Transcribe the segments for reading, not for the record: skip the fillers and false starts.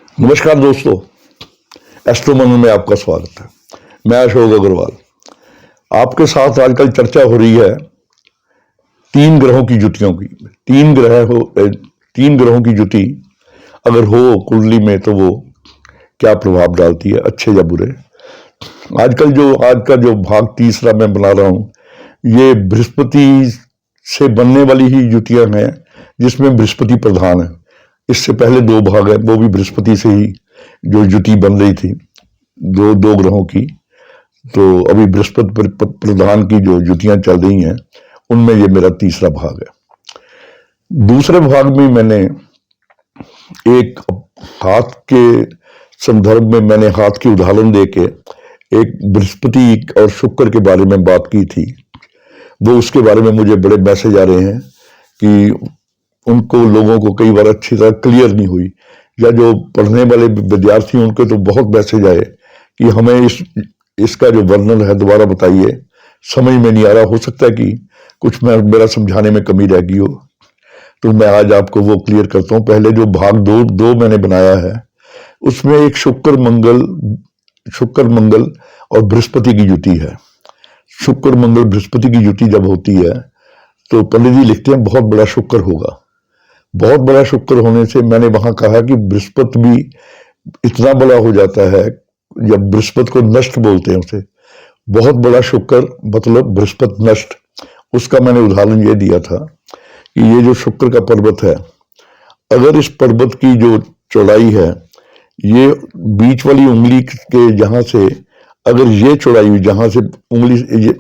नमस्कार दोस्तों, एस्ट्रोमन में आपका स्वागत है। मैं अशोक अग्रवाल आपके साथ आजकल चर्चा हो रही है तीन ग्रहों की जुतियों की। तीन ग्रहों की जुति अगर हो कुंडली में तो वो क्या प्रभाव डालती है, अच्छे या बुरे। आज का जो भाग तीसरा मैं बना रहा हूं, ये बृहस्पति से बनने वाली ही जुतियां हैं जिसमें बृहस्पति प्रधान है। इससे पहले दो भाग है, वो भी बृहस्पति से ही जो जुति बन रही थी दो ग्रहों की। तो अभी बृहस्पति प्रधान की जो जुतियां चल रही हैं उनमें ये मेरा तीसरा भाग है। दूसरे भाग में मैंने एक हाथ के संदर्भ में मैंने हाथ की उदाहरण देके एक बृहस्पति और शुक्र के बारे में बात की थी। वो उसके बारे में मुझे बड़े मैसेज आ रहे हैं कि उनको लोगों को कई बार अच्छी तरह क्लियर नहीं हुई, या जो पढ़ने वाले विद्यार्थी उनके तो बहुत मैसेज आए कि हमें इसका जो वर्णन है दोबारा बताइए, समझ में नहीं आ रहा। हो सकता है कि कुछ मेरा समझाने में कमी रह गई हो, तो मैं आज आपको वो क्लियर करता हूँ। पहले जो भाग दो मैंने बनाया है उसमें एक शुक्र मंगल और बृहस्पति की जुति है। शुक्र मंगल बृहस्पति की जुति जब होती है तो पंडित जी लिखते हैं बहुत बड़ा शुक्र होगा। बहुत बड़ा शुक्र होने से मैंने वहां कहा कि बृहस्पति भी इतना बड़ा हो जाता है, जब बृहस्पति को नष्ट बोलते हैं उसे, बहुत बड़ा शुक्र मतलब बृहस्पति नष्ट। उसका मैंने उदाहरण ये दिया था कि ये जो शुक्र का पर्वत है, अगर इस पर्वत की जो चौड़ाई है, ये बीच वाली उंगली के जहां से अगर ये चौड़ाई जहां से उंगली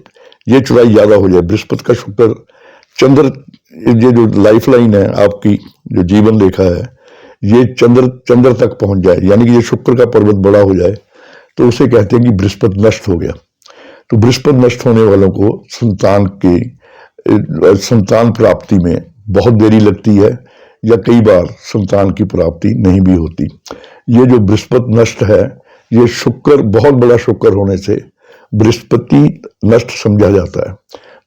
ये चौड़ाई ज्यादा हो जाए, बृहस्पति का शुक्र चंद्र, ये जो लाइफ लाइन है आपकी, जो जीवन रेखा है, ये चंद्र तक पहुंच जाए, यानी कि ये शुक्र का पर्वत बड़ा हो जाए, तो उसे कहते हैं कि बृहस्पति नष्ट हो गया। तो बृहस्पति नष्ट होने वालों को संतान प्राप्ति में बहुत देरी लगती है, या कई बार संतान की प्राप्ति नहीं भी होती। ये जो बृहस्पति नष्ट है, ये शुक्र बहुत बड़ा शुक्र होने से बृहस्पति नष्ट समझा जाता है।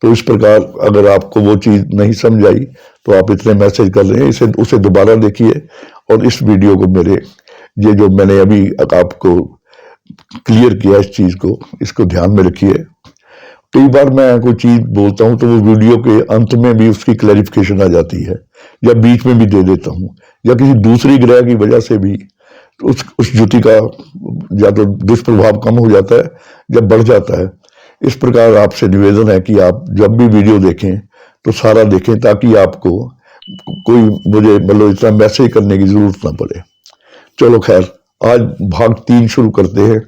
तो इस प्रकार अगर आपको वो चीज नहीं समझ आई तो आप इतने मैसेज कर रहे हैं, उसे दोबारा देखिए और इस वीडियो को ये जो मैंने अभी आपको क्लियर किया इस चीज को, इसको ध्यान में रखिए। कई बार मैं कोई चीज बोलता हूं तो वो वीडियो के अंत में भी उसकी क्लैरिफिकेशन आ जाती है, या बीच में भी दे देता हूं, या किसी दूसरी ग्रह की वजह से भी उस जुति का या तो दुष्प्रभाव कम हो जाता है या बढ़ जाता है। इस प्रकार आपसे निवेदन है कि आप जब भी वीडियो देखें तो सारा देखें, ताकि आपको कोई मुझे मतलब इतना मैसेज करने की जरूरत ना पड़े। चलो खैर, आज भाग 3 शुरू करते हैं।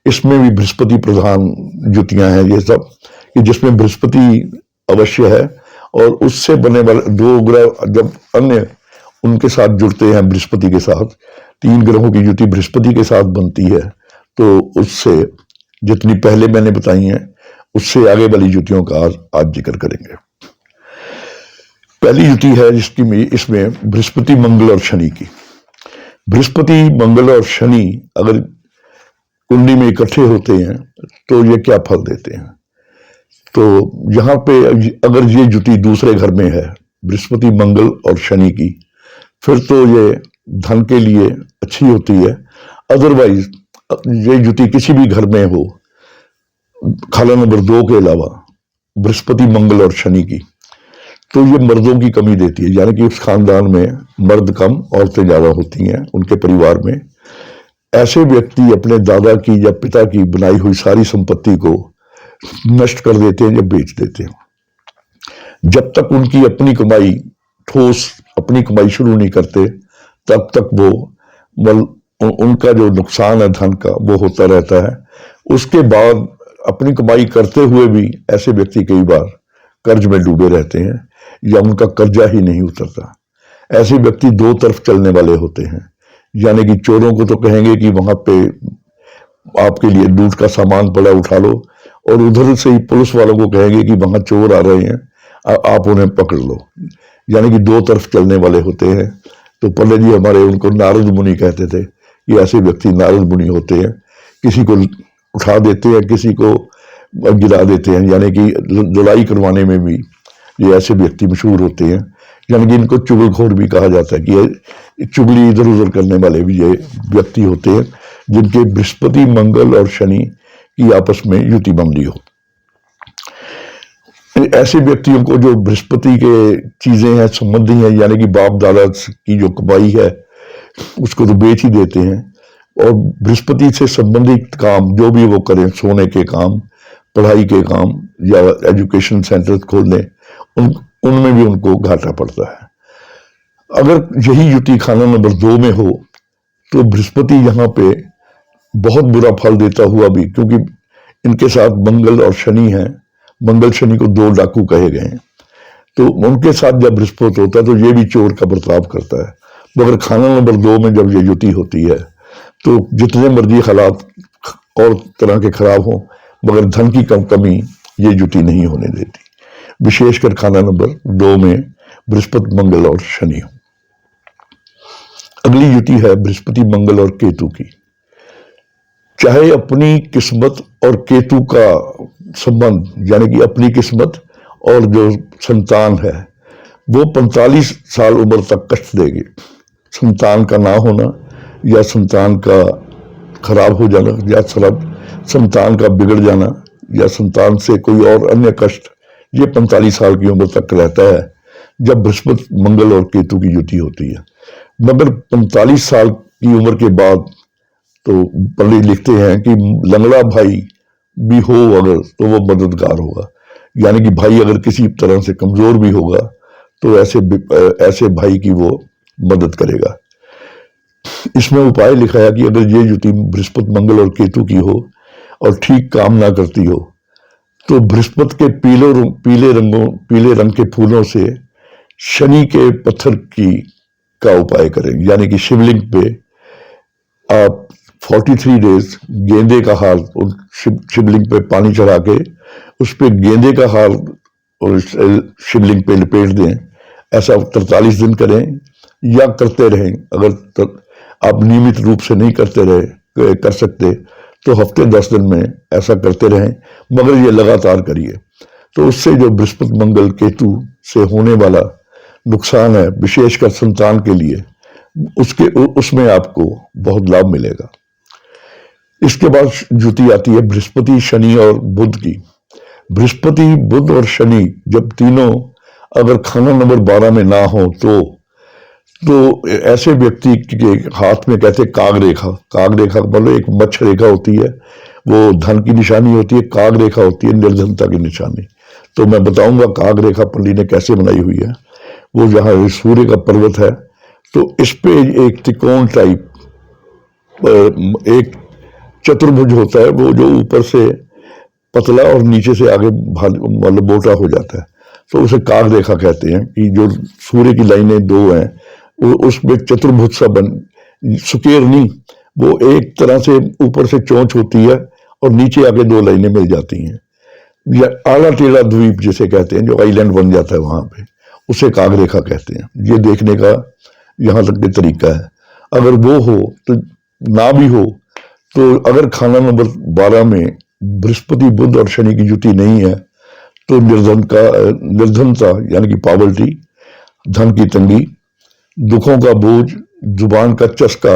इसमें भी बृहस्पति प्रधान जुतियां हैं ये सब, कि जिसमें बृहस्पति अवश्य है और उससे बने वाले दो ग्रह जब अन्य उनके साथ जुड़ते हैं बृहस्पति के साथ, 3 ग्रहों की जुति बृहस्पति के साथ बनती है, तो उससे जितनी पहले मैंने बताई हैं उससे आगे वाली जुतियों का आज जिक्र करेंगे। पहली जुति है इसमें बृहस्पति मंगल और शनि की। बृहस्पति मंगल और शनि अगर कुंडली में इकट्ठे होते हैं तो ये क्या फल देते हैं। तो यहां पे अगर ये जुति दूसरे घर में है, बृहस्पति मंगल और शनि की, फिर तो ये धन के लिए अच्छी होती है। अदरवाइज ये जुति किसी भी घर में हो, खाला नंबर 2 के अलावा बृहस्पति मंगल और शनि की, तो ये मर्दों की कमी देती है, यानी कि उस खानदान में मर्द कम औरतें ज्यादा होती हैं उनके परिवार में। ऐसे व्यक्ति अपने दादा की या पिता की बनाई हुई सारी संपत्ति को नष्ट कर देते हैं या बेच देते हैं। जब तक उनकी अपनी कमाई ठोस अपनी कमाई शुरू नहीं करते, तब तक उनका जो नुकसान है धन का वो होता रहता है। उसके बाद अपनी कमाई करते हुए भी ऐसे व्यक्ति कई बार कर्ज में डूबे रहते हैं, या उनका कर्जा ही नहीं उतरता। ऐसे व्यक्ति दो तरफ चलने वाले होते हैं, यानी कि चोरों को तो कहेंगे कि वहां पे आपके लिए लूट का सामान पड़ा उठा लो, और उधर से ही पुलिस वालों को कहेंगे कि वहां चोर आ रहे हैं, आप उन्हें पकड़ लो। यानी कि दो तरफ चलने वाले होते हैं। तो पंडित जी हमारे उनको नारद मुनि कहते थे कि ऐसे व्यक्ति नारद मुनि होते हैं, किसी को उठा देते हैं, किसी को गिरा देते हैं, यानी कि लड़ाई करवाने में भी ये ऐसे व्यक्ति मशहूर होते हैं। यानी कि इनको चुगलखोर भी कहा जाता है कि ये चुगली इधर उधर करने वाले भी ये व्यक्ति होते हैं जिनके बृहस्पति, मंगल और शनि की आपस में युति बन रही हो। ऐसे व्यक्तियों को जो बृहस्पति के चीजें हैं, संबंधी हैं, यानी कि बाप दादा की जो कमाई है उसको तो बेच ही देते हैं, और बृहस्पति से संबंधित काम जो भी वो करें, सोने के काम, पढ़ाई के काम या एजुकेशन सेंटर खोलने, उनमें भी उनको घाटा पड़ता है। अगर यही युति खाना नंबर 2 में हो तो बृहस्पति यहाँ पे बहुत बुरा फल देता हुआ भी, क्योंकि इनके साथ मंगल और शनि है, मंगल शनि को 2 डाकू कहे गए हैं, तो उनके साथ जब बृहस्पति होता है तो ये भी चोर का बर्ताव करता है। मगर खाना नंबर 2 में जब ये युति होती है तो जितने मर्जी हालात और तरह के खराब हो, मगर धन की कमी ये युति नहीं होने देती, विशेषकर खाना नंबर 2 में बृहस्पति, मंगल और शनि हो। अगली युति है बृहस्पति, मंगल और केतु की। चाहे अपनी किस्मत और केतु का संबंध, यानी कि अपनी किस्मत और जो संतान है वो 45 साल उम्र तक कष्ट देगी। संतान का ना होना या संतान का खराब हो जाना या संतान का बिगड़ जाना या संतान से कोई और अन्य कष्ट, ये 45 साल की उम्र तक रहता है जब बृहस्पति, मंगल और केतु की युति होती है। मगर 45 साल की उम्र के बाद तो पंडित लिखते हैं कि लंगड़ा भाई भी हो अगर तो वो मददगार होगा, यानी कि भाई अगर किसी तरह से कमजोर भी होगा तो ऐसे भाई की वो मदद करेगा। इसमें उपाय लिखा है कि अगर ये युति बृहस्पति, मंगल और केतु की हो और ठीक काम ना करती हो तो बृहस्पति के पीले रंग के फूलों से शनि के पत्थर का उपाय करें, यानी कि शिवलिंग पे आप 43 डेज गेंदे का हार और शिवलिंग पे पानी चढ़ा के उस पे गेंदे का हार और शिवलिंग पे लपेट दें। ऐसा 43 दिन करें या करते रहें। अगर आप नियमित रूप से नहीं कर सकते तो हफ्ते 10 दिन में ऐसा करते रहें, मगर ये लगातार करिए। तो उससे जो बृहस्पति, मंगल, केतु से होने वाला नुकसान है, विशेषकर संतान के लिए, उसमें आपको बहुत लाभ मिलेगा। इसके बाद युति आती है बृहस्पति, शनि और बुध की। बृहस्पति, बुध और शनि जब तीनों अगर खाना नंबर 12 में ना हो तो ऐसे व्यक्ति के हाथ में कहते हैं काग रेखा मतलब एक मच्छ रेखा होती है, वो धन की निशानी होती है। काग रेखा होती है निर्धनता की निशानी। तो मैं बताऊंगा काग रेखा पंडित ने कैसे बनाई हुई है। वो जहाँ सूर्य का पर्वत है तो इस पे एक त्रिकोण टाइप एक चतुर्भुज होता है, वो जो ऊपर से पतला और नीचे से आगे मतलब मोटा हो जाता है, तो उसे काग रेखा कहते हैं। कि जो सूर्य की लाइनें 2 हैं उसमें चतुर्भुज सा सुकेर नहीं, वो एक तरह से ऊपर से चोंच होती है और नीचे आगे 2 लाइनें मिल जाती हैं, या आला टेढ़ा द्वीप जिसे कहते हैं, जो आइलैंड बन जाता है वहां पे, उसे काग रेखा कहते हैं। ये देखने का यहाँ तक के तरीका है। अगर वो हो तो ना भी हो तो अगर खाना नंबर 12 में बृहस्पति, बुध और शनि की युति नहीं है तो निर्धनता यानी कि पॉवर्टी, धन की तंगी, दुखों का बोझ, जुबान का चस्का,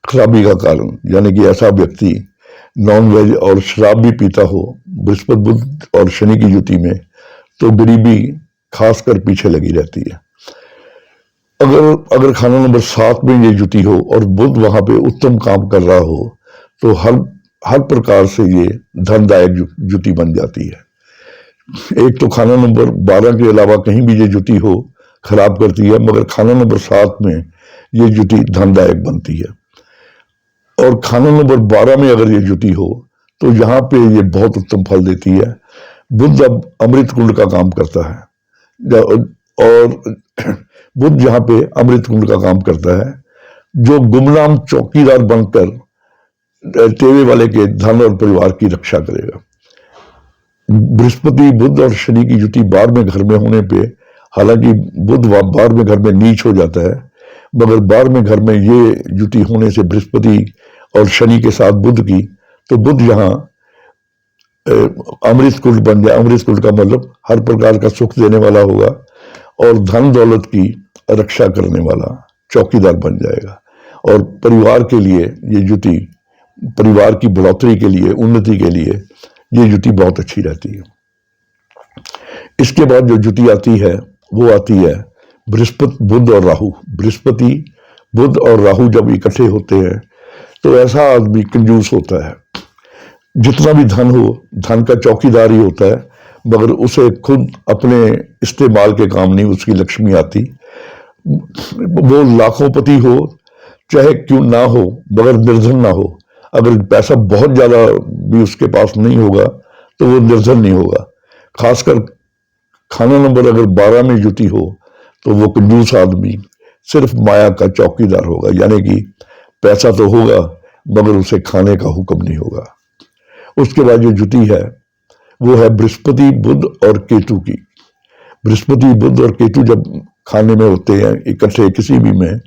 खराबी का कारण, यानी कि ऐसा व्यक्ति नॉन वेज और शराब भी पीता हो बृहस्पति, बुध और शनि की युति में, तो गरीबी खासकर पीछे लगी रहती है। अगर खाना नंबर 7 में ये युति हो और बुध वहां पे उत्तम काम कर रहा हो तो हर प्रकार से ये धनदायक युति बन जाती है। एक तो खाना नंबर 12 के अलावा कहीं भी ये युति हो खराब करती है, मगर खाना नंबर 7 में ये युति धनदायक बनती है। और खाना नंबर 12 में अगर ये युति हो तो यहाँ पे ये बहुत उत्तम फल देती है। बुध अब अमृत कुंड का काम करता है, और बुध यहाँ पे अमृत कुंड का काम करता है, जो गुमनाम चौकीदार बनकर टेवे वाले के धन और परिवार की रक्षा करेगा। बृहस्पति, बुध और शनि की युति 12वें घर में होने पे, हालांकि बुध 12वें घर में नीच हो जाता है, मगर 12वें घर में ये युति होने से बृहस्पति और शनि के साथ बुध की, तो बुध यहाँ अमृत कुंड बन जाए। अमृत कुंड का मतलब हर प्रकार का सुख देने वाला होगा और धन दौलत की रक्षा करने वाला चौकीदार बन जाएगा। और परिवार के लिए ये जुती, परिवार की बढ़ोतरी के लिए, उन्नति के लिए ये जुती बहुत अच्छी रहती है। इसके बाद जो जुती आती है वो आती है बृहस्पति, बुध और राहु। बृहस्पति, बुध और राहु जब इकट्ठे होते हैं तो ऐसा आदमी कंजूस होता है, जितना भी धन हो, धन का चौकीदार ही होता है, मगर उसे खुद अपने इस्तेमाल के काम नहीं उसकी लक्ष्मी आती। वो लाखोंपति हो चाहे क्यों ना हो, मगर निर्धन ना हो। अगर पैसा बहुत ज्यादा भी उसके पास नहीं होगा तो वो निर्धन नहीं होगा। खासकर खाना नंबर अगर 12 में जुटी हो तो वो कंजूस आदमी सिर्फ माया का चौकीदार होगा, यानी कि पैसा तो होगा मगर उसे खाने का हुक्म नहीं होगा। उसके बाद जो जुटी है वो है बृहस्पति, बुध और केतु की। बृहस्पति, बुध और केतु जब खाने में होते हैं इकट्ठे किसी भी में,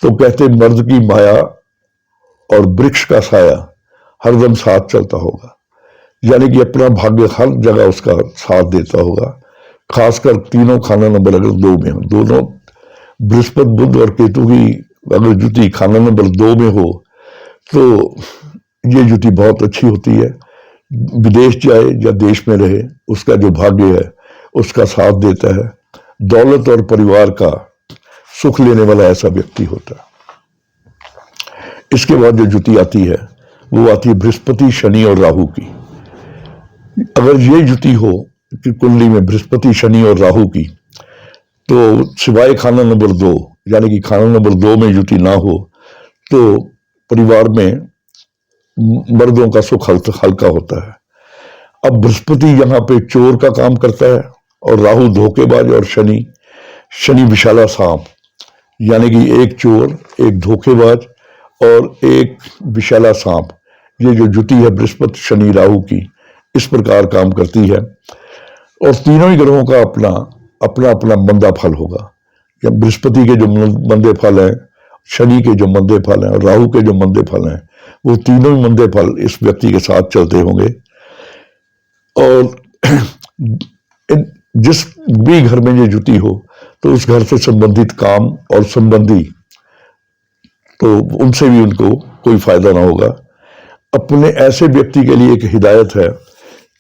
तो कहते मर्द की माया और वृक्ष का साया हरदम साथ चलता होगा, यानी कि अपना भाग्य हर जगह उसका साथ देता होगा। खासकर तीनों खाना नंबर अगर 2 में हो, दोनों बृहस्पति, बुध और केतु की अगर जुटी खाना नंबर 2 में हो तो ये जुटी बहुत अच्छी होती है। विदेश जाए या देश में रहे, उसका जो भाग्य है उसका साथ देता है। दौलत और परिवार का सुख लेने वाला ऐसा व्यक्ति होता है। इसके बाद जो जुटी आती है वो आती है बृहस्पति, शनि और राहु की। अगर ये जुटी हो कि कुंडली में बृहस्पति, शनि और राहु की, तो सिवाय खाना नंबर 2 यानी कि खाना नंबर 2 में जुटी ना हो तो परिवार में मर्दों का सुख हल्का होता है। अब बृहस्पति यहाँ पे चोर का काम करता है और राहु धोखेबाज और शनि विशाला सांप, यानी कि एक चोर, एक धोखेबाज और एक विशाला सांप, ये जो जुटी है बृहस्पति, शनि, राहु की, इस प्रकार काम करती है। और तीनों ही ग्रहों का अपना अपना अपना मंदा फल होगा। या बृहस्पति के जो मंदे फल हैं, शनि के जो मंदे फल हैं और राहु के जो मंदे फल हैं, वो तीनों ही मंदे फल इस व्यक्ति के साथ चलते होंगे। और जिस भी घर में ये जुटी हो तो उस घर से संबंधित काम और संबंधी, तो उनसे भी उनको कोई फायदा ना होगा। अपने ऐसे व्यक्ति के लिए एक हिदायत है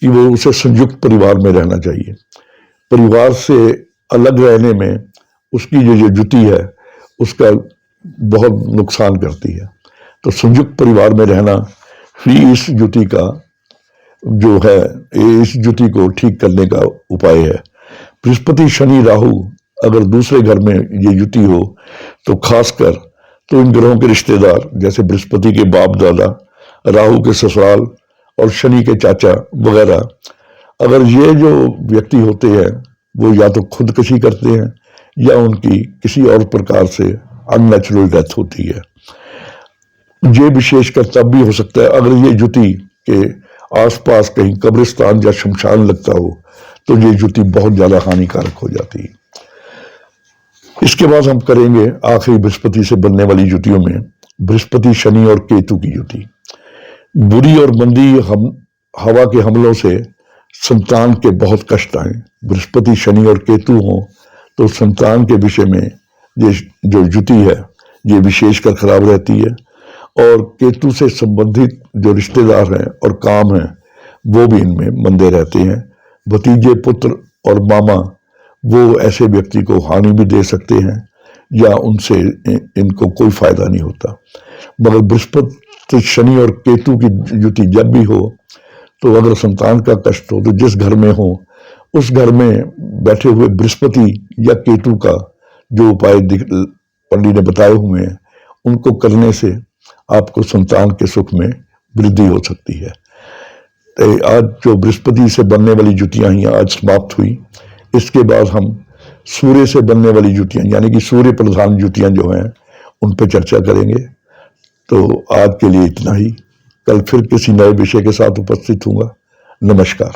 कि वो उसे संयुक्त परिवार में रहना चाहिए। परिवार से अलग रहने में उसकी जो जुटी है उसका बहुत नुकसान करती है। तो संयुक्त परिवार में रहना ही इस जुटी का जो है, इस जुटी को ठीक करने का उपाय है। बृहस्पति, शनि, राहु अगर दूसरे घर में ये जुटी हो तो खासकर तो इन ग्रहों के रिश्तेदार, जैसे बृहस्पति के बाप दादा, राहु के ससुराल और शनि के चाचा वगैरह, अगर ये जो व्यक्ति होते हैं वो या तो खुदकुशी करते हैं या उनकी किसी और प्रकार से अननेचुरल डेथ होती है। ये विशेषकर तब भी हो सकता है अगर ये जुटी के आसपास कहीं कब्रिस्तान या शमशान लगता हो तो ये जुटी बहुत ज्यादा हानिकारक हो जाती है। इसके बाद हम करेंगे आखिरी बृहस्पति से बनने वाली जुटियों में बृहस्पति, शनि और केतु की जुटी। बुरी और मंदी हवा के हमलों से संतान के बहुत कष्ट आए। बृहस्पति, शनि और केतु हो तो संतान के विषय में ये जो जुटी है ये विशेषकर खराब रहती है। और केतु से संबंधित जो रिश्तेदार हैं और काम हैं वो भी इनमें मंदे रहते हैं। भतीजे, पुत्र और मामा वो ऐसे व्यक्ति को हानि भी दे सकते हैं या उनसे इनको कोई फायदा नहीं होता। मगर बृहस्पति, शनि और केतु की जुटी जब भी हो तो अगर संतान का कष्ट हो तो जिस घर में हो उस घर में बैठे हुए बृहस्पति या केतु का जो उपाय पंडित ने बताए हुए हैं उनको करने से आपको संतान के सुख में वृद्धि हो सकती है। तो आज जो बृहस्पति से बनने वाली जुटियां ही आज समाप्त हुई। इसके बाद हम सूर्य से बनने वाली जुटियां यानी कि सूर्य प्रधान जुटियां जो हैं उन पर चर्चा करेंगे। तो आज के लिए इतना ही। कल फिर किसी नए विषय के साथ उपस्थित हूँगा। नमस्कार।